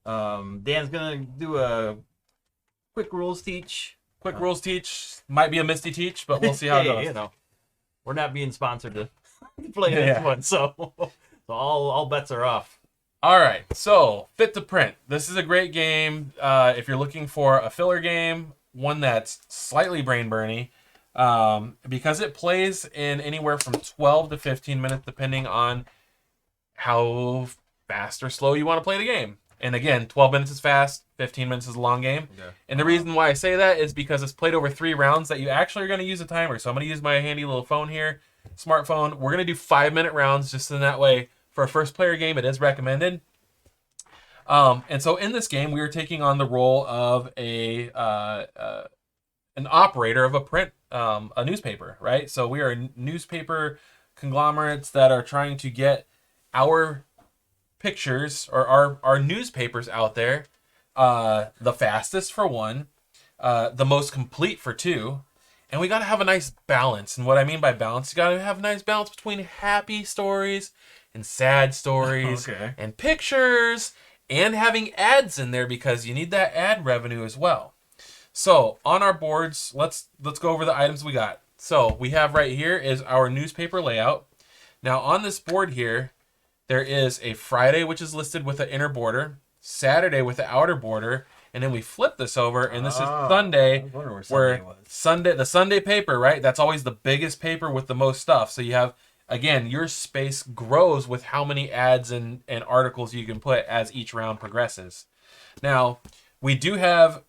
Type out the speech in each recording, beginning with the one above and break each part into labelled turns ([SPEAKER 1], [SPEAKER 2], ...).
[SPEAKER 1] Dan's gonna do a quick rules teach.
[SPEAKER 2] Quick rules teach. Might be a Misty teach, but we'll see how it
[SPEAKER 1] Hey,
[SPEAKER 2] goes.
[SPEAKER 1] you know, we're not being sponsored to play this one, so all bets are off.
[SPEAKER 2] All right, so Fit to Print. This is a great game if you're looking for a filler game, one that's slightly brain burny, because it plays in anywhere from 12 to 15 minutes, depending on how fast or slow you want to play the game. And again, 12 minutes is fast, 15 minutes is a long game.
[SPEAKER 1] Okay.
[SPEAKER 2] And the reason why I say that is because it's played over 3 rounds that you actually are going to use a timer. So I'm going to use my handy little phone here, smartphone. We're going to do 5-minute rounds just in that way. For a first player game, it is recommended. And so in this game, we are taking on the role of an operator of a newspaper, right? So we are newspaper conglomerates that are trying to get our pictures or our newspapers out there the fastest for one, the most complete for two, and we got to have a nice balance. And what I mean by balance, you got to have a nice balance between happy stories and sad stories and pictures and having ads in there because you need that ad revenue as well. So on our boards, let's go over the items we got. So we have right here is our newspaper layout. Now on this board here, there is a Friday, which is listed with an inner border, Saturday with the outer border, and then we flip this over, and this is Sunday, where the Sunday paper, right? That's always the biggest paper with the most stuff. So you have, again, your space grows with how many ads and articles you can put as each round progresses. Now, we do have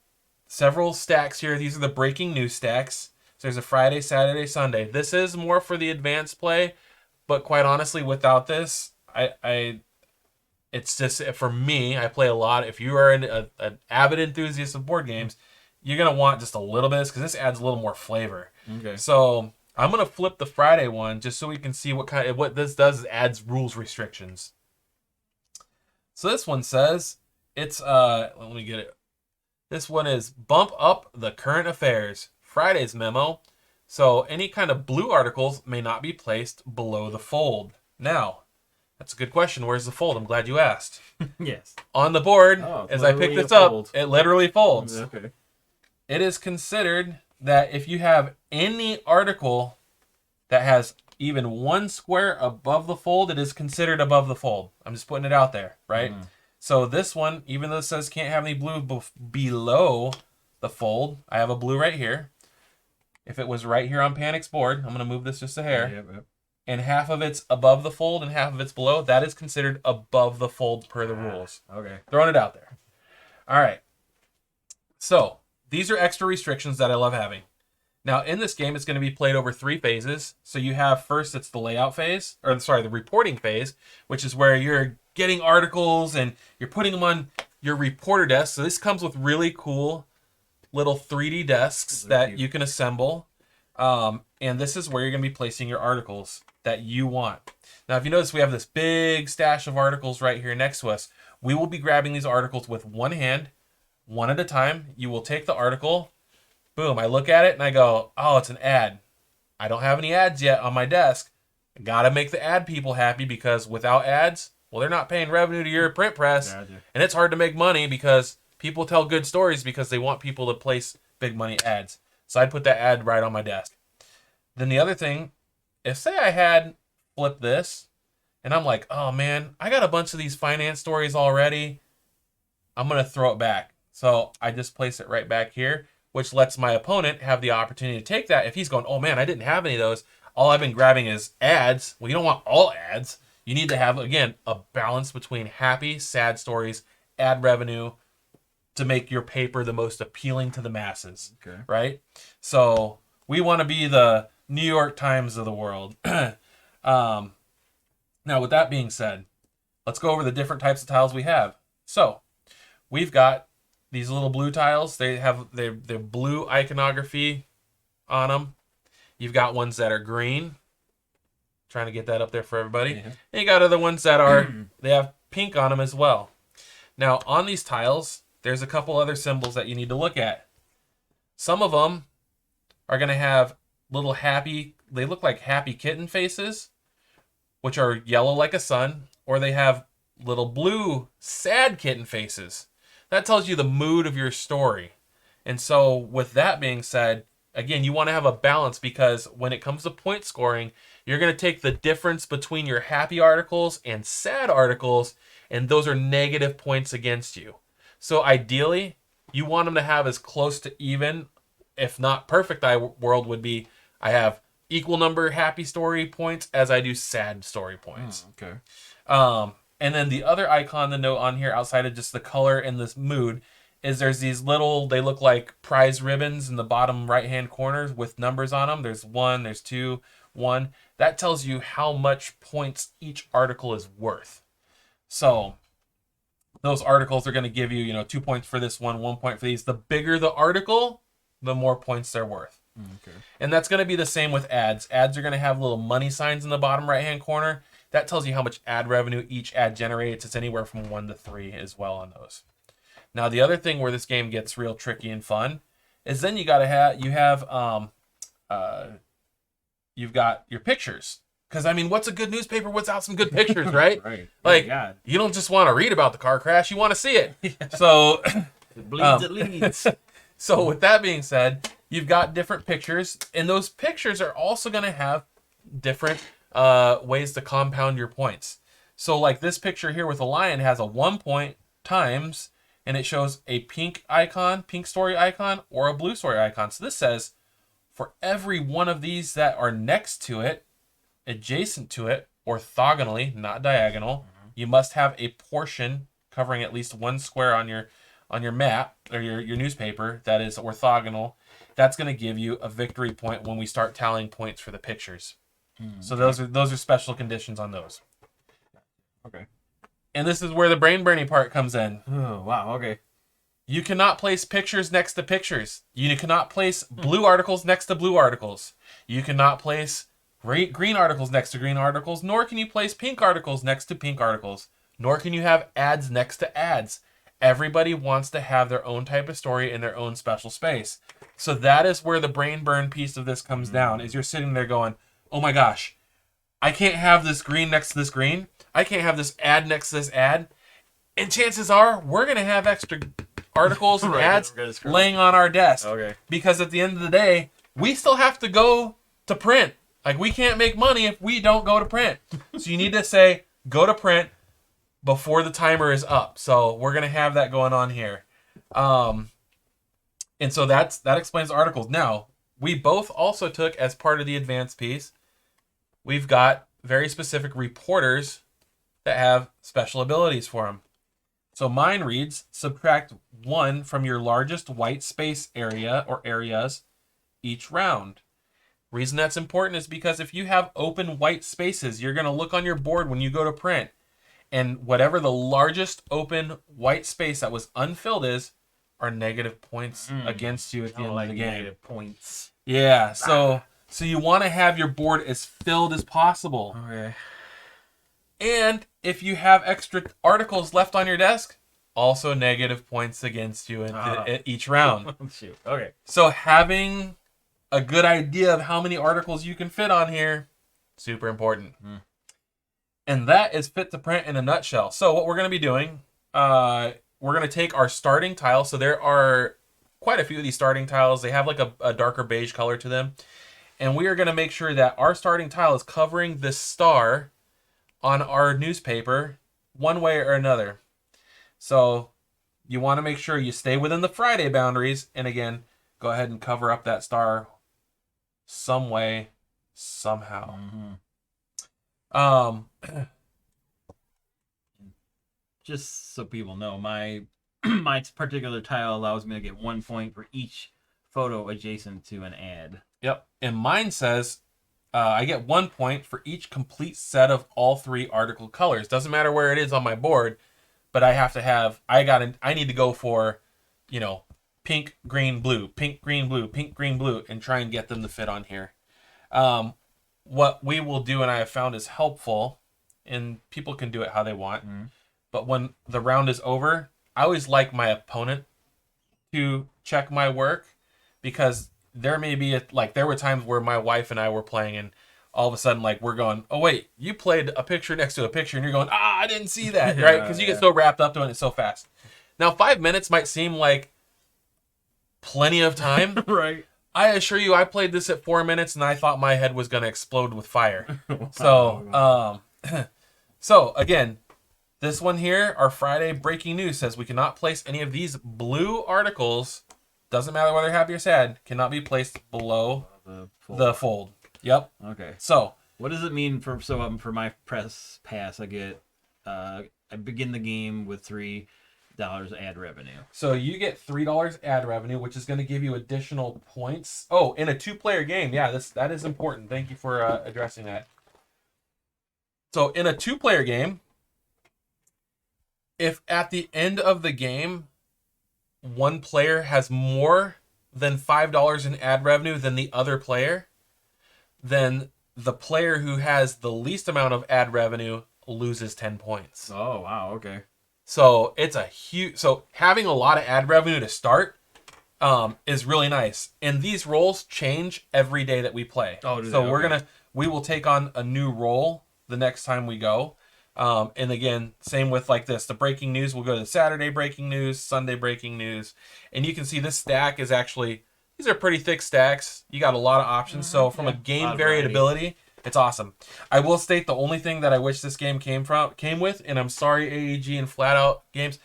[SPEAKER 2] several stacks here. These are the breaking news stacks. So there's a Friday, Saturday, Sunday. This is more for the advanced play, but quite honestly, without this, it's just, for me, I play a lot. If you are an avid enthusiast of board games, you're going to want just a little bit of this because this adds a little more flavor. Okay. So I'm going to flip the Friday one just so we can see what this does is adds rules restrictions. So this one says, it's, let me get it. This one is bump up the current affairs. Friday's memo. So any kind of blue articles may not be placed below the fold. Now, that's a good question. Where's the fold? I'm glad you asked.
[SPEAKER 1] Yes.
[SPEAKER 2] On the board, as I pick this up, it literally folds.
[SPEAKER 1] Okay.
[SPEAKER 2] It is considered that if you have any article that has even one square above the fold, it is considered above the fold. I'm just putting it out there, right? So this one, even though it says can't have any blue below the fold, I have a blue right here. If it was right here on Panic's board, I'm going to move this just a hair. Yep. And half of it's above the fold and half of it's below, that is considered above the fold per the rules. Okay. Throwing it out there. All right. So these are extra restrictions that I love having. Now in this game, it's going to be played over 3 phases. So you have first, it's the layout phase, the reporting phase, which is where you're getting articles and you're putting them on your reporter desk. So this comes with really cool little 3D desks that you can assemble. And this is where you're going to be placing your articles that you want. Now, if you notice, we have this big stash of articles right here next to us. We will be grabbing these articles with one hand, one at a time. You will take the article. Boom. I look at it and I go, oh, it's an ad. I don't have any ads yet on my desk. I got to make the ad people happy because without ads, well, they're not paying revenue to your print press. And it's hard to make money because people tell good stories because they want people to place big money ads. So I'd put that ad right on my desk. Then the other thing, if say I had flipped this and I'm like, oh man, I got a bunch of these finance stories already. I'm going to throw it back. So I just place it right back here, which lets my opponent have the opportunity to take that. If he's going, oh man, I didn't have any of those. All I've been grabbing is ads. Well, you don't want all ads. You need to have, again, a balance between happy, sad stories, ad revenue, to make your paper the most appealing to the masses, right? So we want to be the New York Times of the world. Now, with that being said, let's go over the different types of tiles we have. So we've got these little blue tiles. They have their blue iconography on them. You've got ones that are green. Trying to get that up there for everybody. Yeah. And you got other ones that are, they have pink on them as well. Now, on these tiles, there's a couple other symbols that you need to look at. Some of them are going to have little they look like happy kitten faces, which are yellow like a sun, or they have little blue sad kitten faces. That tells you the mood of your story. And so with that being said, again, you want to have a balance, because when it comes to point scoring, you're going to take the difference between your happy articles and sad articles, and those are negative points against you. So ideally, you want them to have as close to even, if not perfect world would be, I have equal number happy story points as I do sad story points.
[SPEAKER 3] Okay.
[SPEAKER 2] And then the other icon to note on here, outside of just the color and this mood, is there's these little, they look like prize ribbons in the bottom right-hand corner with numbers on them. There's 1, there's 2, 1. That tells you how much points each article is worth. So those articles are going to give you, 2 points for this one, 1 point for these. The bigger the article, the more points they're worth.
[SPEAKER 3] Okay.
[SPEAKER 2] And that's going to be the same with ads. Ads are going to have little money signs in the bottom right-hand corner. That tells you how much ad revenue each ad generates. It's anywhere from 1 to 3 as well on those. Now, the other thing where this game gets real tricky and fun is then you've got your pictures. Because, I mean, what's a good newspaper without some good pictures, right?
[SPEAKER 3] Right.
[SPEAKER 2] Like,
[SPEAKER 3] God.
[SPEAKER 2] you don't just want to read about the car crash. You want to see it. So,
[SPEAKER 1] It bleeds, it leads.
[SPEAKER 2] so with that being said, you've got different pictures. And those pictures are also going to have different ways to compound your points. So, like this picture here with a lion has a 1 point times, and it shows a pink icon, pink story icon, or a blue story icon. So this says for every one of these that are next to it, adjacent to it, orthogonally, not diagonal, you must have a portion covering at least 1 square on your map or your newspaper that is orthogonal. That's going to give you a victory point when we start tallying points for the pictures. So those are special conditions on those.
[SPEAKER 3] Okay.
[SPEAKER 2] And this is where the brain burning part comes in.
[SPEAKER 3] Oh, wow. Okay.
[SPEAKER 2] You cannot place pictures next to pictures. You cannot place blue articles next to blue articles. You cannot place green articles next to green articles, nor can you place pink articles next to pink articles, nor can you have ads next to ads. Everybody wants to have their own type of story in their own special space. So that is where the brain burn piece of this comes down, is you're sitting there going, oh my gosh, I can't have this green next to this green. I can't have this ad next to this ad. And chances are we're going to have extra articles and ads laying on our desk.
[SPEAKER 3] Okay.
[SPEAKER 2] Because at the end of the day, we still have to go to print. Like, we can't make money if we don't go to print. So you need to say, go to print before the timer is up. So we're going to have that going on here. And so that explains the articles. Now, we both also took, as part of the advanced piece, we've got very specific reporters that have special abilities for them. So mine reads, subtract 1 from your largest white space area or areas each round. Reason that's important is because if you have open white spaces, you're going to look on your board when you go to print, and whatever the largest open white space that was unfilled is, are negative points against you at the end of the game.
[SPEAKER 1] Negative points.
[SPEAKER 2] Yeah, so you want to have your board as filled as possible.
[SPEAKER 3] Okay.
[SPEAKER 2] And if you have extra articles left on your desk, also negative points against you in each round.
[SPEAKER 1] Shoot. Okay.
[SPEAKER 2] So having a good idea of how many articles you can fit on here, super important. And that is fit to print in a nutshell. So what we're going to be doing, we're going to take our starting tile. So there are quite a few of these starting tiles. They have like a darker beige color to them. And we are going to make sure that our starting tile is covering this star on our newspaper one way or another. So you want to make sure you stay within the Friday boundaries. And again, go ahead and cover up that star some way, somehow.
[SPEAKER 3] Just so people know, my my particular tile allows me to get 1 point for each photo adjacent to an ad.
[SPEAKER 2] Yep. And mine says I get 1 point for each complete set of all 3 article colors. Doesn't matter where it is on my board, but I have to have, I need to go for, pink, green, blue, pink, green, blue, pink, green, blue, and try and get them to fit on here. What we will do, and I have found is helpful, and people can do it how they want, but when the round is over, I always like my opponent to check my work, because there may be there were times where my wife and I were playing, and all of a sudden, like, we're going, oh, wait, you played a picture next to a picture, and you're going, I didn't see that, right? Because you get so wrapped up doing it so fast. Now, 5 minutes might seem like plenty of time.
[SPEAKER 3] Right.
[SPEAKER 2] I assure you, I played this at 4 minutes, and I thought my head was going to explode with fire. So, so, again, this one here, our Friday breaking news says we cannot place any of these blue articles, doesn't matter whether happy or sad, cannot be placed below the fold. Yep.
[SPEAKER 3] Okay.
[SPEAKER 2] So,
[SPEAKER 3] what does it mean for my press pass? I get I begin the game with $3 ad revenue.
[SPEAKER 2] So you get $3 ad revenue, which is going to give you additional points. Oh, in a 2-player game, yeah, that is important. Thank you for addressing that. So in a 2-player game, if at the end of the game, one player has more than $5 in ad revenue than the other player, then the player who has the least amount of ad revenue loses 10 points.
[SPEAKER 3] Oh, wow. Okay.
[SPEAKER 2] So it's a huge. So having a lot of ad revenue to start is really nice. And these roles change every day that we play.
[SPEAKER 3] Oh,
[SPEAKER 2] so we will take on a new role the next time we go. And again, same with like this. The breaking news, we'll go to Saturday breaking news, Sunday breaking news, and you can see this stack is actually, these are pretty thick stacks. You got a lot of options. So from a game variability, it's awesome. I will state the only thing that I wish this game came with, and I'm sorry AEG and Flat Out Games,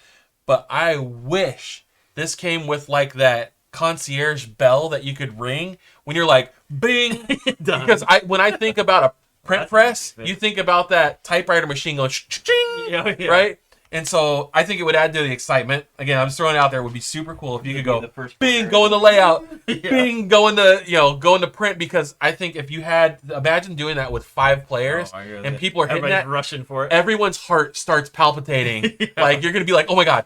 [SPEAKER 2] but I wish this came with like that concierge bell that you could ring when you're like, bing! Because when I think about a print press, you think about that typewriter machine going ching, right? And so I think it would add to the excitement. Again, I'm just throwing it out there. It would be super cool if you could go bing, go in the layout, bing, go in the print. Because I think if you had, imagine doing that with 5 players and people are hitting that,
[SPEAKER 3] rushing for it.
[SPEAKER 2] Everyone's heart starts palpitating. Like you're gonna be like, oh my god,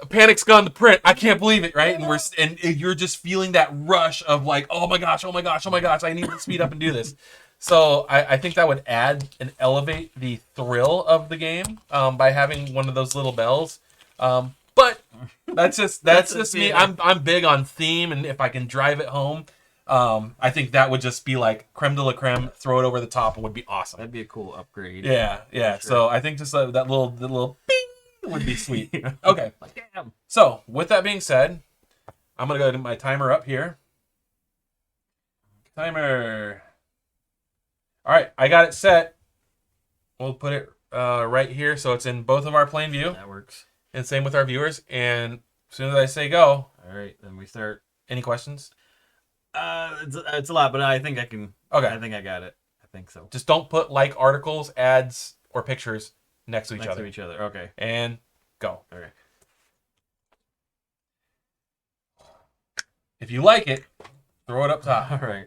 [SPEAKER 2] Panic's gone to print. I can't believe it, right? And you're just feeling that rush of like, oh my gosh, I need to speed up and do this. So I think that would add and elevate the thrill of the game by having one of those little bells. But that's just me. I'm big on theme, and if I can drive it home, I think that would just be like creme de la creme. Throw it over the top, and would be awesome.
[SPEAKER 3] That'd be a cool upgrade.
[SPEAKER 2] Yeah. Sure. So I think just that little bing would be sweet. Okay.
[SPEAKER 3] Like, damn.
[SPEAKER 2] So with that being said, I'm gonna go to my timer up here. Timer. All right, I got it set. We'll put it right here so it's in both of our plain view.
[SPEAKER 3] That works.
[SPEAKER 2] And same with our viewers. And as soon as I say go.
[SPEAKER 3] All right, then we start.
[SPEAKER 2] Any questions?
[SPEAKER 3] It's a lot, but I think I can.
[SPEAKER 2] Okay.
[SPEAKER 3] I think I got it. I think so.
[SPEAKER 2] Just don't put like articles, ads, or pictures next to each other.
[SPEAKER 3] Okay.
[SPEAKER 2] And go.
[SPEAKER 3] Okay.
[SPEAKER 2] If you like it, throw it up top.
[SPEAKER 3] All right.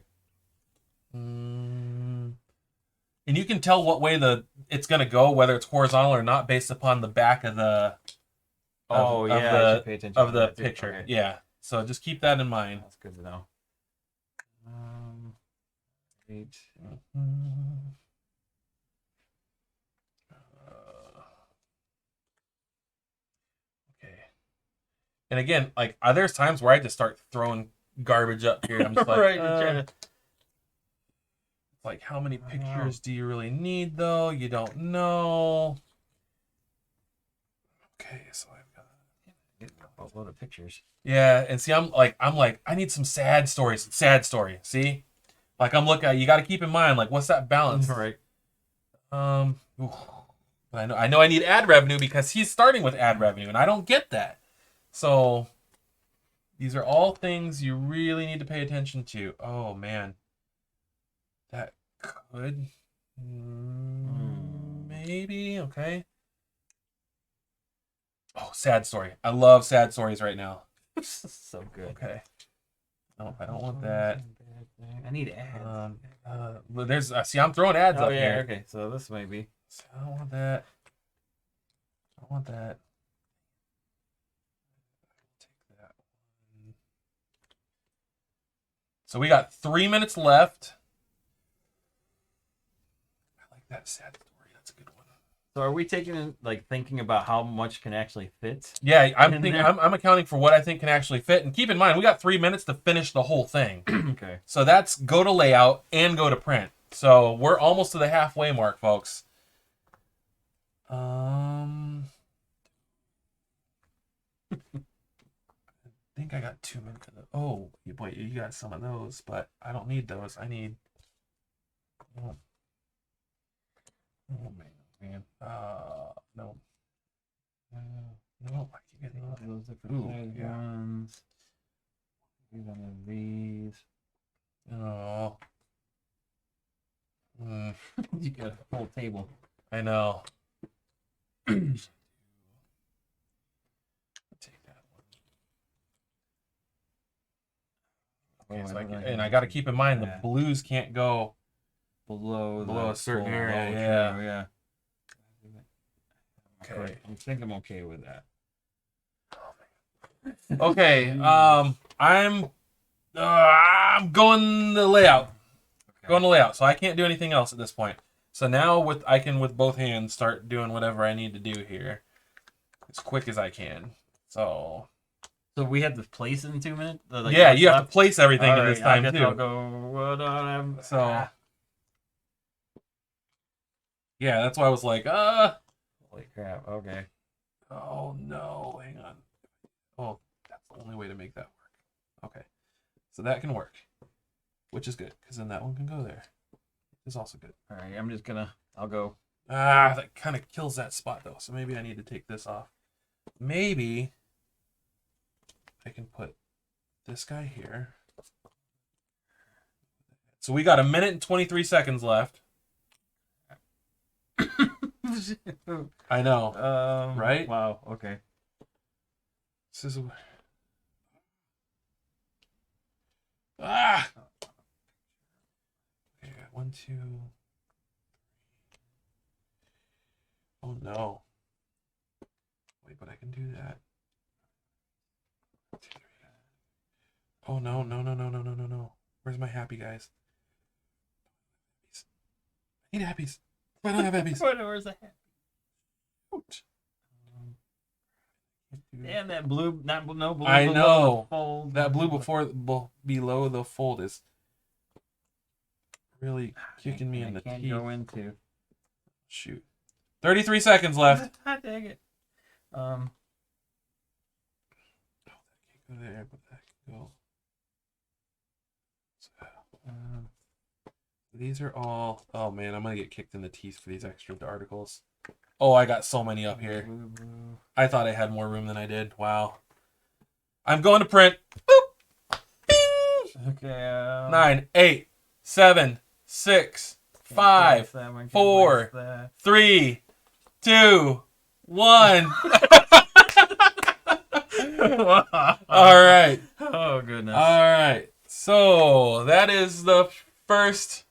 [SPEAKER 2] And you can tell what way it's going to go, whether it's horizontal or not, based upon the back of the
[SPEAKER 3] pay attention
[SPEAKER 2] of
[SPEAKER 3] to
[SPEAKER 2] the
[SPEAKER 3] that too.
[SPEAKER 2] picture.
[SPEAKER 3] Okay.
[SPEAKER 2] Yeah. So just keep that in mind.
[SPEAKER 3] That's good to know. 8.
[SPEAKER 2] Okay. And again, like there's times where I just start throwing garbage up here. I'm just like,
[SPEAKER 3] right.
[SPEAKER 2] like, how many pictures do you really need, though? You don't know. Okay, so I've got
[SPEAKER 3] a load of pictures.
[SPEAKER 2] Yeah, and see, I'm like, I need some sad stories. Sad story. See, like I'm looking at. You got to keep in mind, like, what's that balance?
[SPEAKER 3] Right.
[SPEAKER 2] But I know I need ad revenue because he's starting with ad revenue, and I don't get that. So these are all things you really need to pay attention to. Oh man. That could maybe okay. Oh, sad story. I love sad stories right now.
[SPEAKER 3] So good.
[SPEAKER 2] Okay. No, I don't want that.
[SPEAKER 3] I need ads.
[SPEAKER 2] There's see, I'm throwing ads up here.
[SPEAKER 3] Okay, so this may be.
[SPEAKER 2] I don't want that. I don't want that. Take that one. So we got 3 minutes left. That sad story. That's a good one.
[SPEAKER 3] So are we thinking about how much can actually fit?
[SPEAKER 2] Yeah, I'm accounting for what I think can actually fit. And keep in mind, we got 3 minutes to finish the whole thing.
[SPEAKER 3] Okay.
[SPEAKER 2] So that's go to layout and go to print. So we're almost to the halfway mark, folks. I think I got 2 minutes of those. Oh, boy, you got some of those, but I don't need those. I need. Oh, man. No. No, I keep getting
[SPEAKER 3] Those different size
[SPEAKER 2] yeah.
[SPEAKER 3] ones. One of these.
[SPEAKER 2] Oh.
[SPEAKER 3] You got a whole table.
[SPEAKER 2] I know. Take that one. Okay, so I got to keep in mind the blues can't go below a certain area.
[SPEAKER 3] Yeah.
[SPEAKER 2] Okay.
[SPEAKER 3] I think I'm okay with that.
[SPEAKER 2] Okay. I'm going the layout.
[SPEAKER 3] Okay.
[SPEAKER 2] Going to layout. So I can't do anything else at this point. So now I can with both hands start doing whatever I need to do here, as quick as I can. So
[SPEAKER 3] we have to place it in 2 minutes.
[SPEAKER 2] yeah, you have to place everything in this time too.
[SPEAKER 3] I'll go.
[SPEAKER 2] So yeah, that's why I was like,
[SPEAKER 3] Holy crap! Okay.
[SPEAKER 2] oh no, hang on. Oh, that's the only way to make that work. Okay, so that can work, which is good because then that one can go there. It's also good.
[SPEAKER 3] All right, I'm just gonna. I'll go.
[SPEAKER 2] That kind of kills that spot though. So maybe I need to take this off. Maybe I can put this guy here. So we got 1 minute and 23 seconds left. I know. Right?
[SPEAKER 3] Wow. Okay.
[SPEAKER 2] This is. Okay, 1, 2. Oh no. Wait, but I can do that. 1, 2, 3. Oh no. Where's my happy guys? I need happies. I don't have happies.
[SPEAKER 3] Where's the hat?
[SPEAKER 2] Ouch.
[SPEAKER 3] Damn, that blue, no blue.
[SPEAKER 2] I know.
[SPEAKER 3] Fold.
[SPEAKER 2] That blue below the fold is really kicking me in the
[SPEAKER 3] can't
[SPEAKER 2] teeth.
[SPEAKER 3] go into.
[SPEAKER 2] Shoot. 33 seconds left.
[SPEAKER 3] I dang it.
[SPEAKER 2] Oh, that can't go there, but that can go. So, these are all. Oh man, I'm gonna get kicked in the teeth for these extra articles. Oh, I got so many up here.
[SPEAKER 3] Blue.
[SPEAKER 2] I thought I had more room than I did. Wow. I'm going to print. Boop. Bing.
[SPEAKER 3] Okay.
[SPEAKER 2] 9, 8, 7, 6, 5, 4, 3, 2, 1. All right.
[SPEAKER 3] Oh goodness.
[SPEAKER 2] All right. So that is the first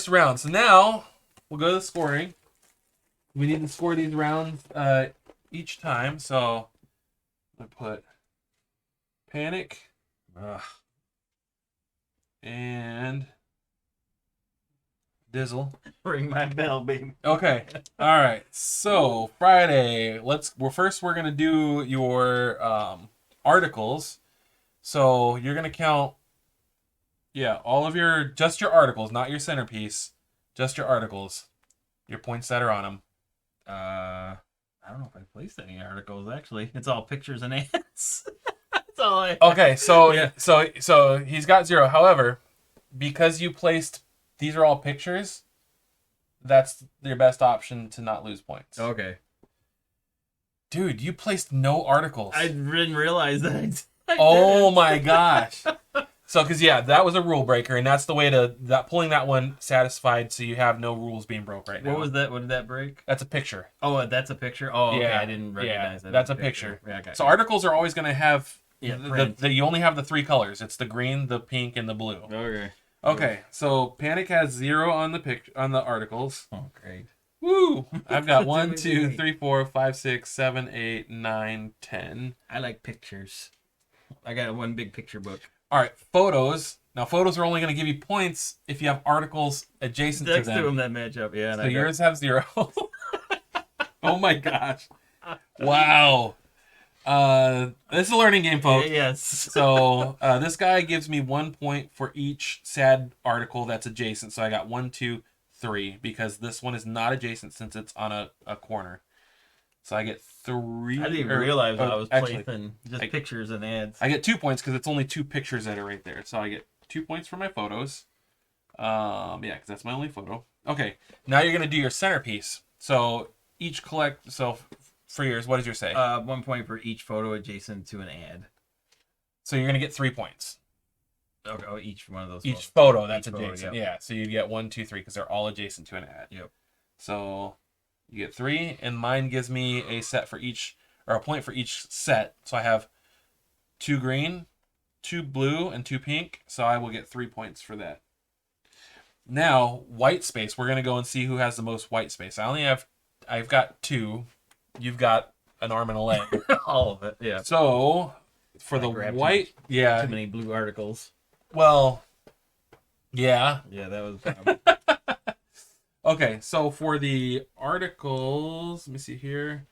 [SPEAKER 2] round. So now we'll go to the scoring. We need to score these rounds each time. So I put Panic and Dizzle.
[SPEAKER 3] Ring my bell, baby.
[SPEAKER 2] Okay. All right. So Friday, we're gonna do your articles. So you're gonna count, all of just your articles, not your centerpiece, just your articles, your points that are on them.
[SPEAKER 3] I don't know if I placed any articles. Actually, it's all pictures and ants. That's all I.
[SPEAKER 2] Okay. So
[SPEAKER 3] Yeah.
[SPEAKER 2] so he's got 0. However, because you placed, these are all pictures. That's your best option to not lose points.
[SPEAKER 3] Okay.
[SPEAKER 2] Dude, you placed no articles.
[SPEAKER 3] I didn't realize that.
[SPEAKER 2] Oh my gosh. So, because that was a rule breaker, and that's the way pulling that one satisfied, so you have no rules being broke right now.
[SPEAKER 3] What was that? What did that break?
[SPEAKER 2] That's a picture.
[SPEAKER 3] Oh, that's a picture. Oh, okay.
[SPEAKER 2] Yeah.
[SPEAKER 3] I didn't recognize that.
[SPEAKER 2] That's a picture.
[SPEAKER 3] Yeah, okay.
[SPEAKER 2] So articles are always going to have
[SPEAKER 3] print.
[SPEAKER 2] you only have the 3 colors. It's the green, the pink, and the blue.
[SPEAKER 3] Okay.
[SPEAKER 2] Okay. So Panic has 0 on the articles.
[SPEAKER 3] Oh, great.
[SPEAKER 2] Woo! I've got 1, 2, 3, 4, 5, 6, 7, 8, 9, 10.
[SPEAKER 3] I like pictures. I got one big picture book.
[SPEAKER 2] All right, photos. Now, photos are only going to give you points if you have articles adjacent
[SPEAKER 3] Next
[SPEAKER 2] to them.
[SPEAKER 3] to them that match up, yeah.
[SPEAKER 2] So yours have 0. Oh my gosh! Wow. This is a learning game, folks.
[SPEAKER 1] Yes.
[SPEAKER 2] So this guy gives me 1 point for each sad article that's adjacent. So I got 1, 2, 3 because this one is not adjacent since it's on a corner. So I get 3.
[SPEAKER 1] I didn't even realize I was
[SPEAKER 2] actually,
[SPEAKER 1] placing just pictures and ads.
[SPEAKER 2] I get 2 points because it's only 2 pictures that are right there. So I get 2 points for my photos. Yeah, because that's my only photo. Okay, now you're gonna do your centerpiece. So each collect. So for yours, what does yours say?
[SPEAKER 1] 1 point for each photo adjacent to an ad.
[SPEAKER 2] So you're gonna get 3 points.
[SPEAKER 1] Okay, oh, each one of those.
[SPEAKER 2] Each photo that's
[SPEAKER 1] Each photo,
[SPEAKER 2] adjacent.
[SPEAKER 1] yep.
[SPEAKER 2] Yeah, so you get 1, 2, 3 because they're all adjacent to an ad.
[SPEAKER 1] Yep.
[SPEAKER 2] So you get 3, and mine gives me a set for each, or a point for each set. So I have 2 green, 2 blue, and 2 pink. So I will get 3 points for that. Now, white space. We're gonna go and see who has the most white space. I've got 2. You've got an arm and a leg.
[SPEAKER 1] All of it. Yeah.
[SPEAKER 2] So for the white, yeah.
[SPEAKER 1] Too many blue articles.
[SPEAKER 2] Well, yeah.
[SPEAKER 1] Yeah, that was a problem.
[SPEAKER 2] Okay, so for the articles, let me see here.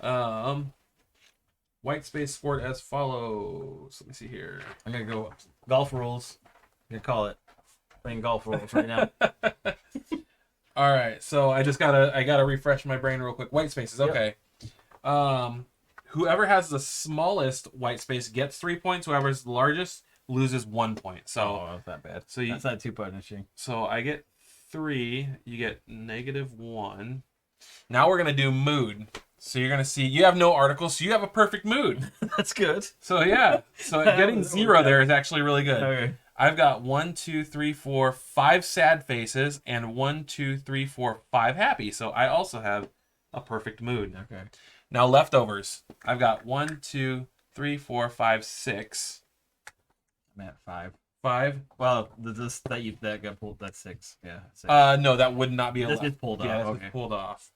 [SPEAKER 2] White space scored as follows. Let me see here.
[SPEAKER 1] I'm gonna go golf rules. I'm gonna call it playing golf rules right now.
[SPEAKER 2] All right, so I gotta refresh my brain real quick. White spaces, okay. Whoever has the smallest white space gets 3 points. Whoever's the largest loses 1 point. So
[SPEAKER 1] oh, that's not bad.
[SPEAKER 2] So
[SPEAKER 1] that's not too punishing.
[SPEAKER 2] So I get 3. You get -1. Now we're gonna do mood. So you're gonna see you have no articles, so you have a perfect mood.
[SPEAKER 1] That's good.
[SPEAKER 2] So yeah, so getting 0 there is actually really good.
[SPEAKER 1] Okay.
[SPEAKER 2] I've got 1, 2, 3, 4, 5 sad faces and 1, 2, 3, 4, 5 happy. So I also have a perfect mood.
[SPEAKER 1] Okay.
[SPEAKER 2] Now leftovers. I've got 1, 2, 3, 4, 5, 6.
[SPEAKER 1] I'm at 5.
[SPEAKER 2] 5.
[SPEAKER 1] Well, that got pulled. That's 6. Yeah. 6.
[SPEAKER 2] No, that would not be a
[SPEAKER 1] This gets pulled off.
[SPEAKER 2] Yeah, this
[SPEAKER 1] Okay.
[SPEAKER 2] gets pulled off.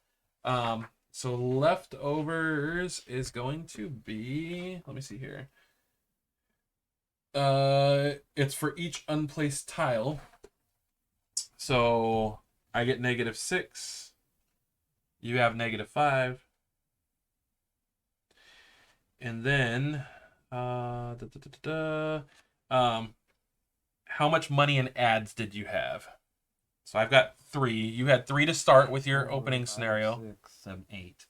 [SPEAKER 2] So leftovers is going to be. Let me see here. It's for each unplaced tile. So I get -6. You have -5. And then, how much money in ads did you have? So I've got 3. You had 3 to start with your opening scenario.
[SPEAKER 1] 6, 7, 8.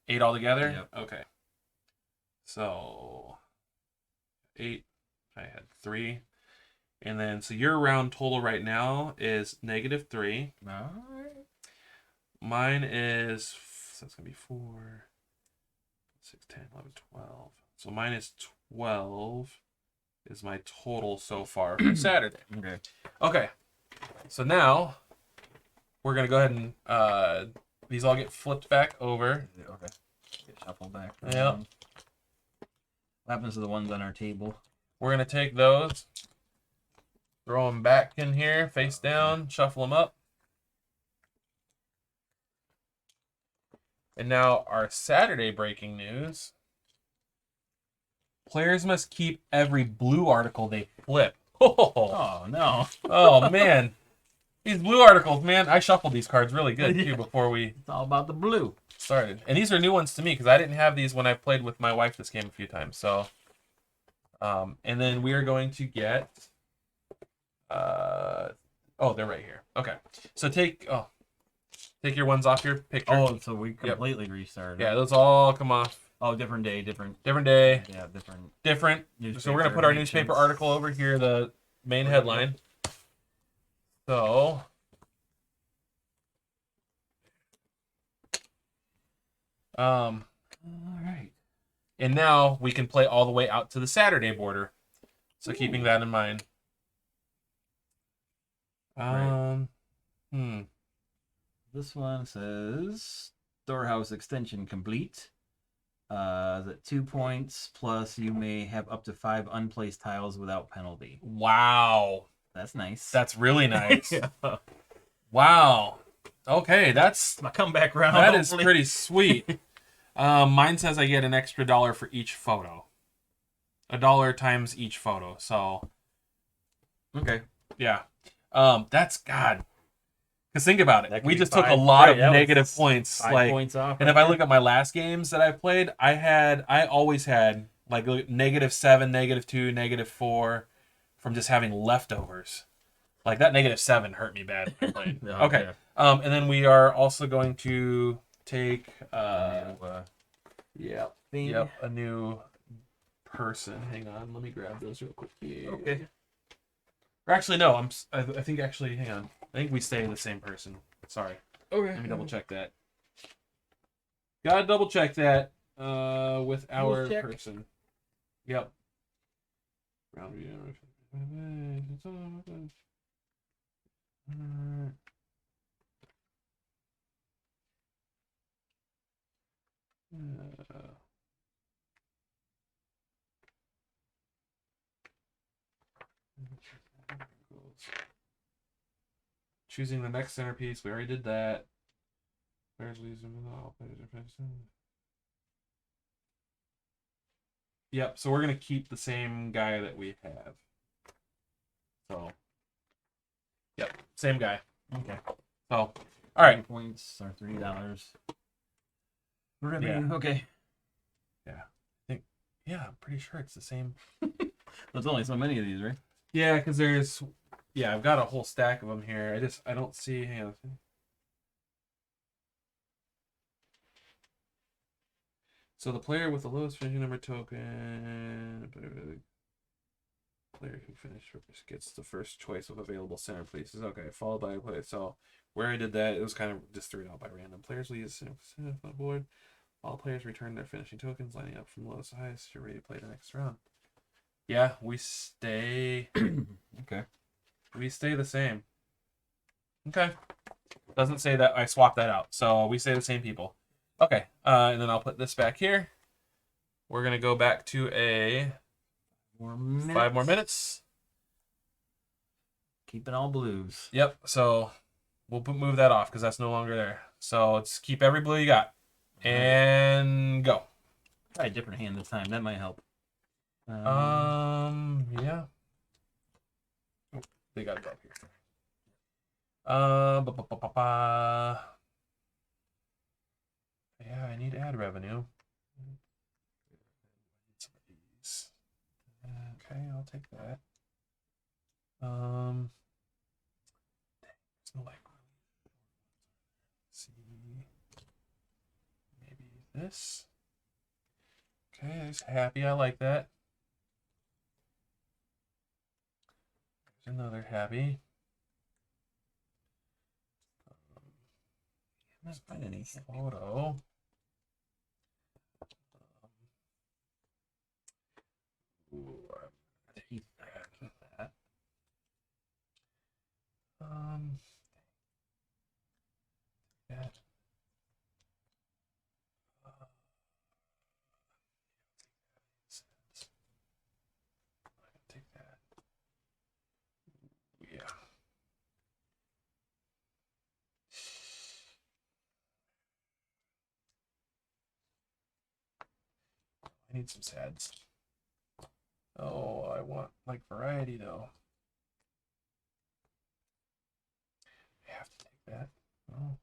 [SPEAKER 2] 8 altogether?
[SPEAKER 1] Yep.
[SPEAKER 2] Okay. So 8. I had 3. And then, so your round total right now is -3.
[SPEAKER 1] All right.
[SPEAKER 2] Mine is, so that's going to be 4, 6, 10, 11, 12. So mine is 12 is my total so far for Saturday.
[SPEAKER 1] Okay.
[SPEAKER 2] Okay. So now we're going to go ahead and these all get flipped back over.
[SPEAKER 1] Okay. Get shuffled back.
[SPEAKER 2] Yeah.
[SPEAKER 1] What happens to the ones on our table?
[SPEAKER 2] We're going to take those, throw them back in here, face down, shuffle them up. And now our Saturday breaking news. Players must keep every blue article they flip.
[SPEAKER 1] Oh, no.
[SPEAKER 2] Oh, man. These blue articles, man. I shuffled these cards really good, too, before we
[SPEAKER 1] It's all about the blue.
[SPEAKER 2] started. And these are new ones to me, because I didn't have these when I played with my wife this game a few times. So, and then we are going to get... oh, they're right here. Okay. So take your ones off your picture.
[SPEAKER 1] Oh, so we completely restarted.
[SPEAKER 2] Yeah, those all come off.
[SPEAKER 1] Oh, different day, different.
[SPEAKER 2] day.
[SPEAKER 1] Yeah, different.
[SPEAKER 2] Different. So we're going to put our newspaper article over here, the main headline. So.
[SPEAKER 1] All right.
[SPEAKER 2] And now we can play all the way out to the Saturday border. So keeping that in mind.
[SPEAKER 1] This one says storehouse extension complete. That 2 points plus you may have up to 5 unplaced tiles without penalty.
[SPEAKER 2] Wow.
[SPEAKER 1] That's nice.
[SPEAKER 2] That's really nice.
[SPEAKER 1] Yeah.
[SPEAKER 2] Wow. Okay, that's
[SPEAKER 1] My comeback round.
[SPEAKER 2] that is pretty sweet. Mine says I get an extra $1 for each photo. $1 times each photo. So
[SPEAKER 1] Okay.
[SPEAKER 2] yeah. That's God. Because think about
[SPEAKER 1] That
[SPEAKER 2] it.
[SPEAKER 1] could
[SPEAKER 2] We
[SPEAKER 1] be
[SPEAKER 2] just took a
[SPEAKER 1] five-
[SPEAKER 2] lot
[SPEAKER 1] right,
[SPEAKER 2] of
[SPEAKER 1] that was
[SPEAKER 2] negative points.
[SPEAKER 1] 5 points off.
[SPEAKER 2] And
[SPEAKER 1] right
[SPEAKER 2] if I
[SPEAKER 1] there.
[SPEAKER 2] look at my last games that I played, I always had like -7, -2, -4 from just having leftovers. Like that -7 hurt me bad when I played.
[SPEAKER 1] Oh,
[SPEAKER 2] Okay. And then we are also going to take
[SPEAKER 1] Thing.
[SPEAKER 2] yep, a new person. Hang on, let me grab those real quick.
[SPEAKER 1] Okay.
[SPEAKER 2] Or actually, no. I think actually, hang on. I think we stay the same person. Sorry.
[SPEAKER 1] Okay.
[SPEAKER 2] Let me double check that. Gotta double check that with our
[SPEAKER 1] check.
[SPEAKER 2] person. Yep. Round choosing the next centerpiece. We already did that. Players lose them all. Yep. So we're gonna keep the same guy that we have. So. Yep. Same guy.
[SPEAKER 1] Okay.
[SPEAKER 2] So. All right.
[SPEAKER 1] Points are $3. Revenue. Okay.
[SPEAKER 2] Yeah, I'm pretty sure it's the same.
[SPEAKER 1] There's only so many of these, right?
[SPEAKER 2] Yeah, because there's. Yeah, I've got a whole stack of them here. I don't see. Hang on. So the player with the lowest finishing number token. Player who finished first gets the first choice of available center places. Okay, followed by a player. So where I did that, it was kind of just threw it out by random. Players lead the on the board. All players return their finishing tokens, lining up from lowest to highest. You're ready to play the next round. Yeah, we stay.
[SPEAKER 1] Okay.
[SPEAKER 2] We stay the same. Okay. Doesn't say that I swapped that out, so we stay the same people. Okay, and then I'll put this back here. We're gonna go back to a 5 more minutes.
[SPEAKER 1] Keeping all blues.
[SPEAKER 2] Yep. So we'll move that off because that's no longer there. So let's keep every blue you got and go.
[SPEAKER 1] Try a different hand this time. That might help.
[SPEAKER 2] Yeah. Oh, they got it up here. Yeah, I need ad revenue. Okay, I'll take that. There's no like. Let's see, maybe this. Okay, there's happy. I like that. There's another happy.
[SPEAKER 1] I'm not finding any
[SPEAKER 2] Photo. Ooh,
[SPEAKER 1] keep that.
[SPEAKER 2] That. Take that. Yeah. I need some sads. Oh, I want like variety though. I have to take that. Oh.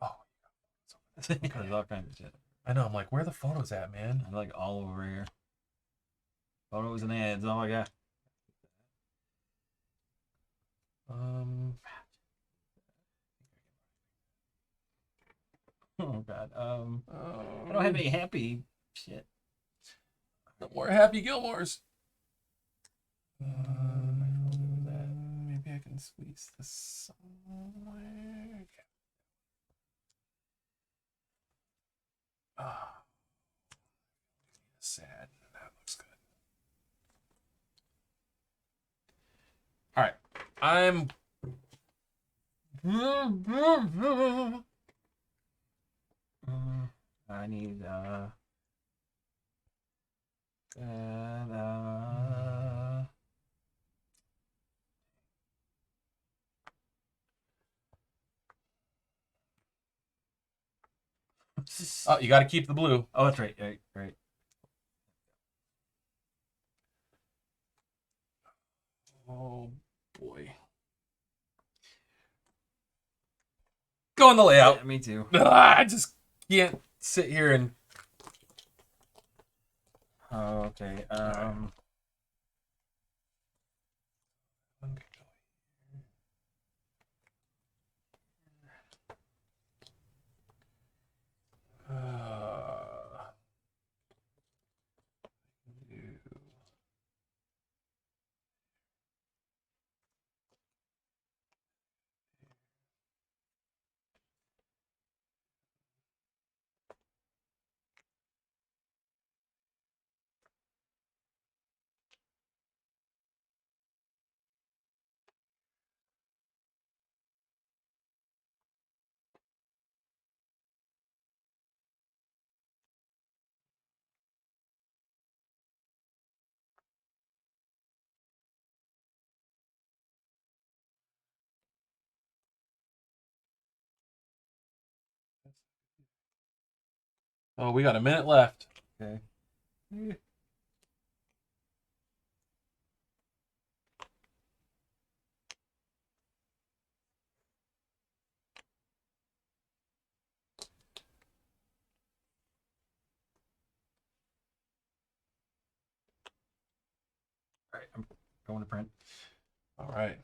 [SPEAKER 2] Oh.
[SPEAKER 1] There's all kinds of shit.
[SPEAKER 2] I know. I'm like, where are the photos at, man?
[SPEAKER 1] I'm like all over here. Photos and ads. All I got. Oh god. I don't have any happy shit.
[SPEAKER 2] No more Happy Gilmores.
[SPEAKER 1] That.
[SPEAKER 2] Maybe I can squeeze this somewhere. Ah, sad. That looks good. All right,
[SPEAKER 1] I need
[SPEAKER 2] Oh, you got to keep the blue.
[SPEAKER 1] Oh, that's right. Right.
[SPEAKER 2] Oh, boy. Go in the layout.
[SPEAKER 1] Yeah, me too.
[SPEAKER 2] I just can't sit here and.
[SPEAKER 1] Oh, okay.
[SPEAKER 2] Oh, we got a minute left.
[SPEAKER 1] Okay. All right, I'm going to print.
[SPEAKER 2] All right.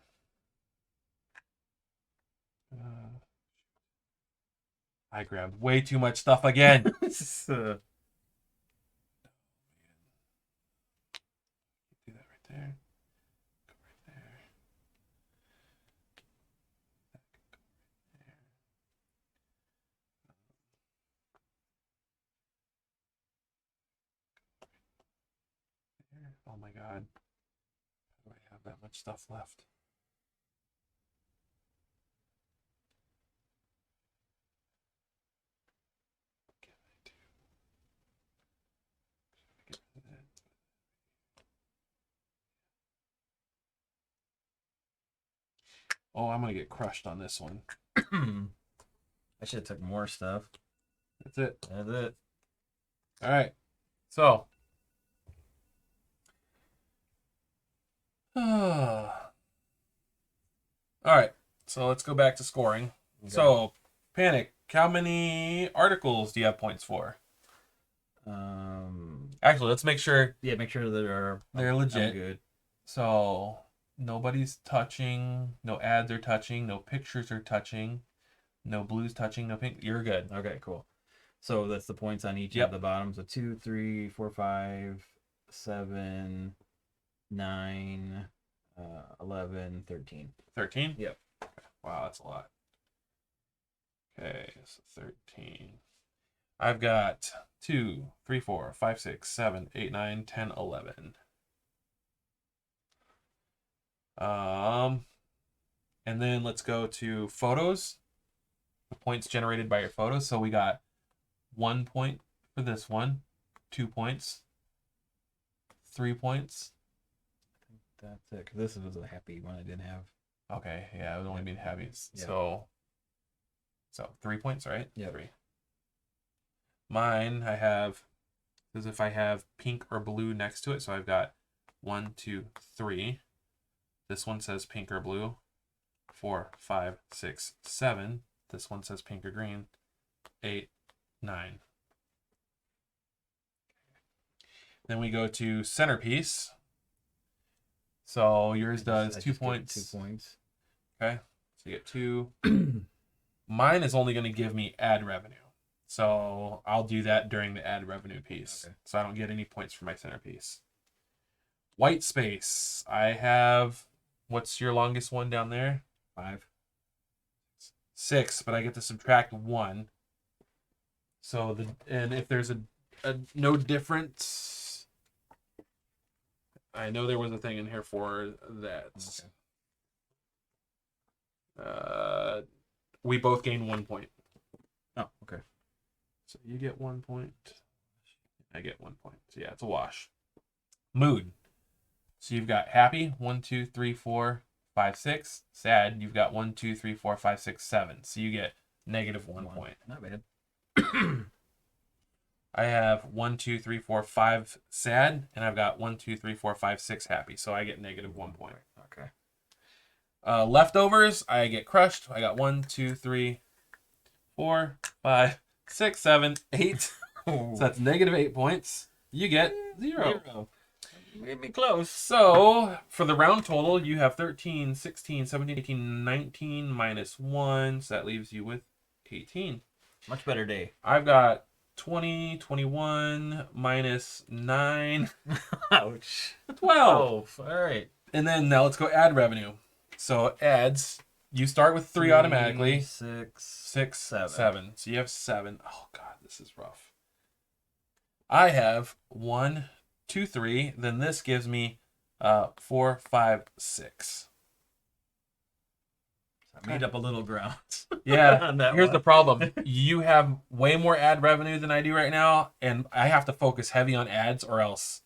[SPEAKER 2] I grabbed way too much stuff again.
[SPEAKER 1] uh,
[SPEAKER 2] Do that right there. Go right there. Oh my god. How do I have that much stuff left? Oh, I'm gonna get crushed on this one.
[SPEAKER 1] I should have took more stuff.
[SPEAKER 2] That's it.
[SPEAKER 1] That's it.
[SPEAKER 2] All right. So. All right. So let's go back to scoring.
[SPEAKER 1] Okay.
[SPEAKER 2] So, Panic, how many articles do you have points for? Actually, let's make sure
[SPEAKER 1] Yeah, make sure that
[SPEAKER 2] they're legit.
[SPEAKER 1] I'm good.
[SPEAKER 2] So, nobody's touching, no ads are touching, no pictures are touching, no blues touching, no pink. You're good.
[SPEAKER 1] Okay, cool. So that's the points on each
[SPEAKER 2] Yep.
[SPEAKER 1] of the bottoms. So 2, 3, 4, 5, 7, 9, 11, 13.
[SPEAKER 2] 13?
[SPEAKER 1] Yep.
[SPEAKER 2] Wow, that's a lot. Okay, so 13. I've got 2, 3, 4, 5, 6, 7, 8, 9, 10, 11. And then let's go to photos. The points generated by your photos. So we got 1 point for this one, 2 points, 3 points.
[SPEAKER 1] That's it. 'Cause this was a happy one I didn't have.
[SPEAKER 2] Okay, yeah, it would only be happy.
[SPEAKER 1] Yeah.
[SPEAKER 2] So 3 points, right?
[SPEAKER 1] Yeah.
[SPEAKER 2] 3. Mine, I have, as if I have pink or blue next to it. So I've got 1, 2, 3. This one says pink or blue. 4, 5, 6, 7. This one says pink or green. 8, 9. Then we go to centerpiece. So yours does 2 points.
[SPEAKER 1] 2 points.
[SPEAKER 2] Okay. So you get 2. Mine is only going to give me ad revenue. So I'll do that during the ad revenue piece.
[SPEAKER 1] Okay.
[SPEAKER 2] So I don't get any points for my centerpiece. White space. I have, what's your longest one down there?
[SPEAKER 1] 5.
[SPEAKER 2] 6, but I get to subtract 1. So and if there's a no difference, I know there was a thing in here for that.
[SPEAKER 1] Okay.
[SPEAKER 2] We both gain 1 point.
[SPEAKER 1] Oh, okay.
[SPEAKER 2] So you get 1 point. I get 1 point. So yeah, it's a wash. Mood. So you've got happy, 1, 2, 3, 4, 5, 6. Sad, you've got 1, 2, 3, 4, 5, 6, 7. So you get negative 1 point.
[SPEAKER 1] Not bad.
[SPEAKER 2] I have 1, 2, 3, 4, 5 sad, and I've got 1, 2, 3, 4, 5, 6 happy. So I get negative 1 point.
[SPEAKER 1] Okay.
[SPEAKER 2] Leftovers, I get crushed. I got 1, 2, 3, 4, 5, 6, 7, 8. So that's negative 8 points. You get 0.
[SPEAKER 3] Made me close.
[SPEAKER 2] So for the round total, you have 13, 16, 17, 18, 19 minus 1. So that leaves you with 18.
[SPEAKER 3] Much better day.
[SPEAKER 2] I've got 20, 21 minus 9.
[SPEAKER 3] Ouch.
[SPEAKER 2] 12.
[SPEAKER 3] All right.
[SPEAKER 2] And then now let's go add revenue. So adds, you start with 3 automatically. 6, 7. So you have 7. Oh God, this is rough. I have 1, 2, 3. Then this gives me 4, 5, 6.
[SPEAKER 3] I made up a little ground.
[SPEAKER 2] Yeah.
[SPEAKER 3] On that
[SPEAKER 2] Here's
[SPEAKER 3] one.
[SPEAKER 2] the problem. You have way more ad revenue than I do right now, and I have to focus heavy on ads, or else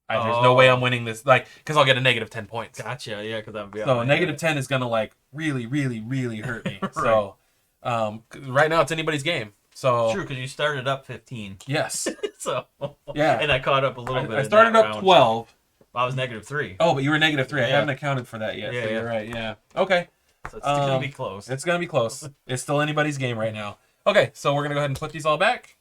[SPEAKER 2] there's no way I'm winning this. Like, because I'll get a negative 10 points.
[SPEAKER 3] Gotcha. Yeah, because I'm
[SPEAKER 2] So a negative 10 is gonna like really, really, really hurt me.
[SPEAKER 3] Right.
[SPEAKER 2] So right now it's anybody's game. So
[SPEAKER 3] True, because you started up 15.
[SPEAKER 2] yes.
[SPEAKER 3] So
[SPEAKER 2] Yeah.
[SPEAKER 3] and I caught up a little bit.
[SPEAKER 2] I
[SPEAKER 3] in
[SPEAKER 2] started
[SPEAKER 3] that
[SPEAKER 2] up
[SPEAKER 3] round.
[SPEAKER 2] 12.
[SPEAKER 3] I was negative 3.
[SPEAKER 2] Oh, but you were negative 3. I
[SPEAKER 3] Yeah.
[SPEAKER 2] haven't accounted for that yet.
[SPEAKER 3] Yeah,
[SPEAKER 2] so
[SPEAKER 3] yeah.
[SPEAKER 2] you're right. Yeah. Okay.
[SPEAKER 3] So it's gonna be close.
[SPEAKER 2] It's gonna be close. It's still anybody's game right now. Okay, so we're gonna go ahead and put these all back.